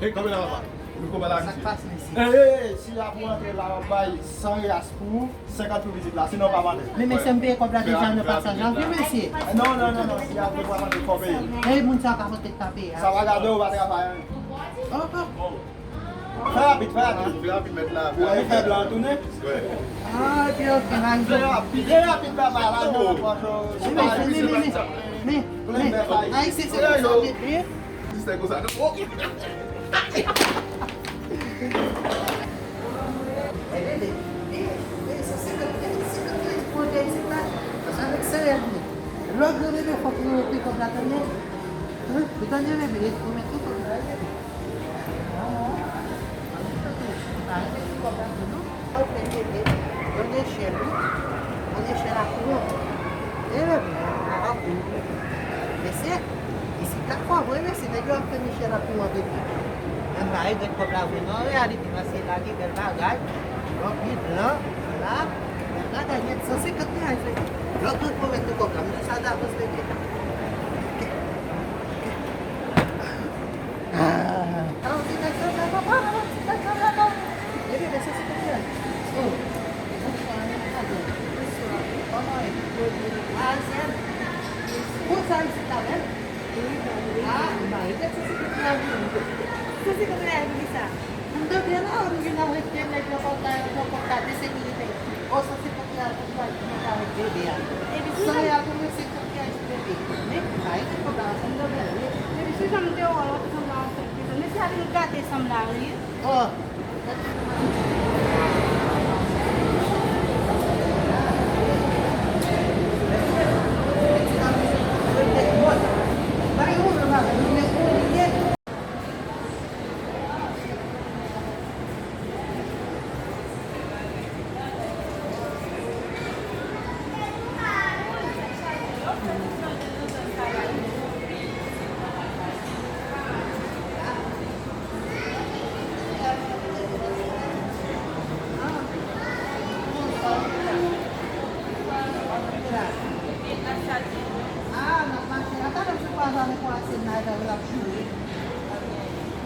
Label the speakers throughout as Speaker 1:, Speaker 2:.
Speaker 1: Hé, comme là, nous sommes là. Si la pour entrer là, on va sans rias pour 50 visites là, sinon on va vendre.
Speaker 2: Mais c'est un peu comme la déjà ne passe en janvier, monsieur.
Speaker 1: Non, si la pour vendre, il faut payer.
Speaker 2: Et moun sa ka vote taper.
Speaker 1: Ça va garder, on va travailler. Fais rapide, mettre là. Vous allez faire blanc tourner?
Speaker 2: Ah, et puis ok,
Speaker 1: Très rapide, papa, là,
Speaker 2: mais, aí c'est ça, bébé.
Speaker 1: C'est comme ça.
Speaker 2: Logo bebê, foi pro pico da também. Então eu bebê, come tudo. Eu deixei na rua. Descer? Esse tá com a mãe, assim, daí eu deixei na rua bebê. Andai de cobrar o não, e ali tem uma cidade de devagar. Eu fiz lá, cada dia de 150 reais. Logo que eu comecei a cobrar, não sai da rua bebê. Quantos anos você está vendo? Ah, mas deve ser 50 reais. 50 reais, Melissa. Não deu bem na hora de não reter, né? De eu voltar desse aqui de tem. Ou só 50 reais que vai mandar o bebê. Só real que eu 50 reais de bebê. Nem vai, que cobrar, não deu bem.
Speaker 3: Ele já não deu a outra semana. Nesse ano não gastei essa mulher.
Speaker 2: Ó.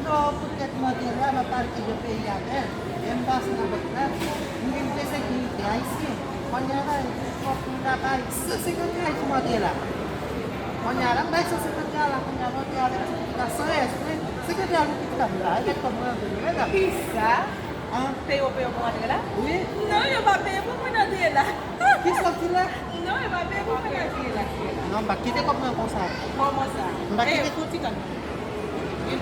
Speaker 2: No, porque como tirava a parte do PIA, embaixo na boca, ninguém fez seguinte, aí sim, olhava o trabalho, 50 reais de modelo. Olhava, mas 50 reais lá, olhava o diário de certificação, né? 50 reais de certificação, ele é tomando, não é?
Speaker 3: Pisa? Pegou alguma dela?
Speaker 2: Oui.
Speaker 3: Não, eu vou pegar uma dela.
Speaker 2: Que sorte lá?
Speaker 3: Não, eu vou pegar uma dela.
Speaker 2: Não, mas aqui tem como eu pensar.
Speaker 3: Como ça?
Speaker 2: Mbaki-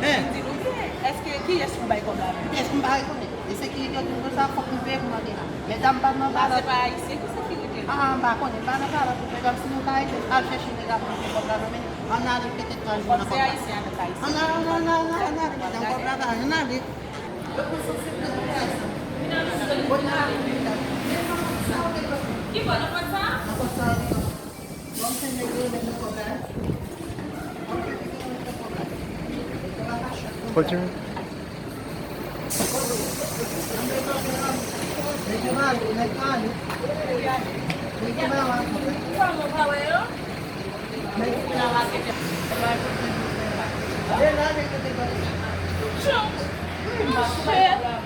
Speaker 3: Eh, continue. Est-ce que qui est-ce qu'on va y cobrar?
Speaker 2: Est-ce que vai comer? Esse aqui eu tenho que usar para comer com modelo. Me dá para não
Speaker 3: Bah,
Speaker 2: dar.
Speaker 3: c'est pas ici que c'est fini.
Speaker 2: Ah, bah, quando ele vai na cara, tu pega se não tá aí, a gente liga para você cobrar no meio. Ah, nada, que te traz na
Speaker 3: Pode ser
Speaker 2: cobrar.
Speaker 3: haïtien, tá ici.
Speaker 2: Ah, não, não cobrar nada, nada. Eu preciso sempre dessa. Vou na
Speaker 3: Que bom, não pode falar?
Speaker 2: na passada. Vamos ter negócio de cobrar.
Speaker 1: Pode ir.
Speaker 2: Regional, legal. Regional.
Speaker 3: Como, Paulo?
Speaker 2: Verdade que eu tenho que
Speaker 3: Chão. Cheio.